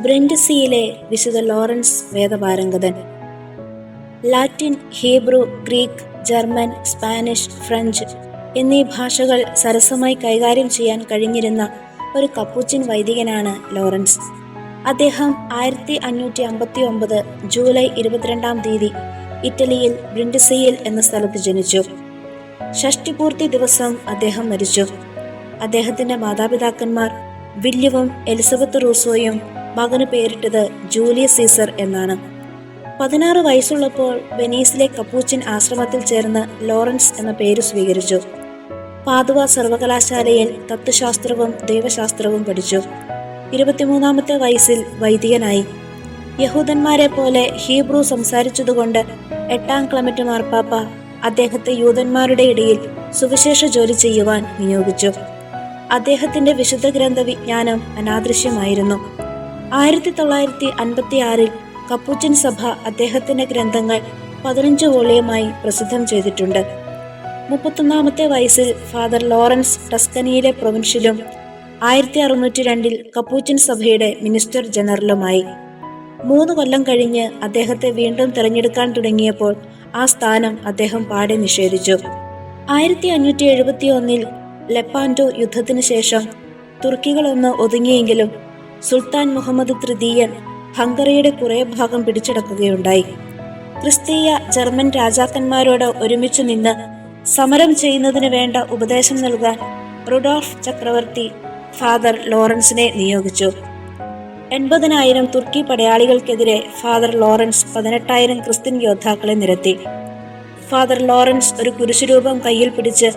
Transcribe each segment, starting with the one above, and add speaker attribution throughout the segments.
Speaker 1: ബ്രൻഡിസിയിലെ വിശുദ്ധ ലോറൻസ് വേദപാരംഗതൻ. Latin, Hebrew, Greek, German, Spanish, French എന്നീ ഭാഷകൾ സരസമായി കൈകാര്യം ചെയ്യാൻ കഴിഞ്ഞിരുന്ന ഒരു കപ്പുച്ചിൻ വൈദികനാണ് ലോറൻസ്. അദ്ദേഹം 1559 ജൂലൈ 22 ഇറ്റലിയിൽ ബ്രിൻഡിസിയിൽ എന്ന സ്ഥലത്ത് ജനിച്ചു. ഷഷ്ടിപൂർത്തി ദിവസം അദ്ദേഹം മരിച്ചു. അദ്ദേഹത്തിന്റെ മാതാപിതാക്കന്മാർ വില്യവും എലിസബത്ത് റൂസോയും മകന് പേരിട്ടത് ജൂലിയസ് സീസർ എന്നാണ്. 16 വയസ്സുള്ളപ്പോൾ വെനീസിലെ കപ്പൂച്ചിൻ ആശ്രമത്തിൽ ചേർന്ന് ലോറൻസ് എന്ന പേര് സ്വീകരിച്ചു. പാദുവ സർവകലാശാലയിൽ തത്വശാസ്ത്രവും ദൈവശാസ്ത്രവും പഠിച്ചു. 23-ാമത്തെ വയസ്സിൽ വൈദികനായി. യഹൂദന്മാരെ പോലെ ഹീബ്രു സംസാരിച്ചതുകൊണ്ട് 8-ാം ക്ലെമന്റ് മാർപ്പാപ്പ അദ്ദേഹത്തെ യൂതന്മാരുടെ ഇടയിൽ സുവിശേഷ ജോലി ചെയ്യുവാൻ നിയോഗിച്ചു. അദ്ദേഹത്തിന്റെ വിശുദ്ധ ഗ്രന്ഥ വിജ്ഞാനം അനാദൃശ്യമായിരുന്നു. 1956 കപ്പുച്ചിൻ സഭ അദ്ദേഹത്തിന്റെ ഗ്രന്ഥങ്ങൾ 15 വോളിയമായി പ്രസിദ്ധം ചെയ്തിട്ടുണ്ട്. 31-ാമത്തെ വയസ്സിൽ ഫാദർ ലോറൻസ് ടസ്കനിയിലെ പ്രൊവിൻഷ്യലും 1602 കപ്പൂച്ചിൻ സഭയുടെ മിനിസ്റ്റർ ജനറലുമായി. 3 കൊല്ലം കഴിഞ്ഞ് അദ്ദേഹത്തെ വീണ്ടും തിരഞ്ഞെടുക്കാൻ തുടങ്ങിയപ്പോൾ ആ സ്ഥാനം അദ്ദേഹം പാടെ നിഷേധിച്ചു. 1571 ലെപ്പാന്റോ യുദ്ധത്തിന് ശേഷം തുർക്കികളൊന്ന് ഒതുങ്ങിയെങ്കിലും സുൽത്താൻ മുഹമ്മദ് തൃതീയൻ ഹംഗറിയുടെ കുറേ ഭാഗം പിടിച്ചടക്കുകയുണ്ടായി. ക്രിസ്തീയ ജർമ്മൻ രാജാക്കന്മാരോട് ഒരുമിച്ച് നിന്ന് സമരം ചെയ്യുന്നതിന് വേണ്ട ഉപദേശം നൽകാൻ റുഡോൾഫ് ചക്രവർത്തി ഫാദർ ലോറൻസിനെ നിയോഗിച്ചു. 80,000 തുർക്കി പടയാളികൾക്കെതിരെ ഫാദർ ലോറൻസ് 18,000 ക്രിസ്ത്യൻ യോദ്ധാക്കളെ നിരത്തി. ഫാദർ ലോറൻസ് ഒരു കുരിശുരൂപം കയ്യിൽ പിടിച്ച്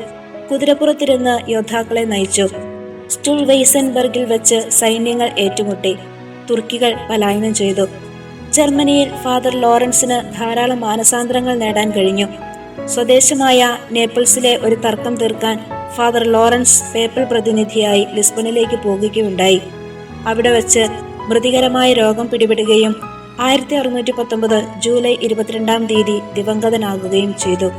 Speaker 1: കുതിരപ്പുറത്തിരുന്ന് യോദ്ധാക്കളെ നയിച്ചു. സ്റ്റുൾവെയ്സൻബർഗിൽ വെച്ച് സൈന്യങ്ങൾ ഏറ്റുമുട്ടി. തുർക്കികൾ പലായനം ചെയ്തു. ജർമ്മനിയിൽ ഫാദർ ലോറൻസിന് ധാരാളം മാനസാന്തരങ്ങൾ നേടാൻ കഴിഞ്ഞു. സ്വദേശമായ നേപ്പിൾസിലെ ഒരു തർക്കം തീർക്കാൻ ഫാദർ ലോറൻസ് പേപ്പൽ പ്രതിനിധിയായി ലിസ്ബണിലേക്ക് പോകുകയുണ്ടായി. അവിടെ വെച്ച് മൃതികരമായ രോഗം പിടിപെടുകയും 1619 ജൂലൈ 22 ദിവംഗതനാകുകയും ചെയ്തു.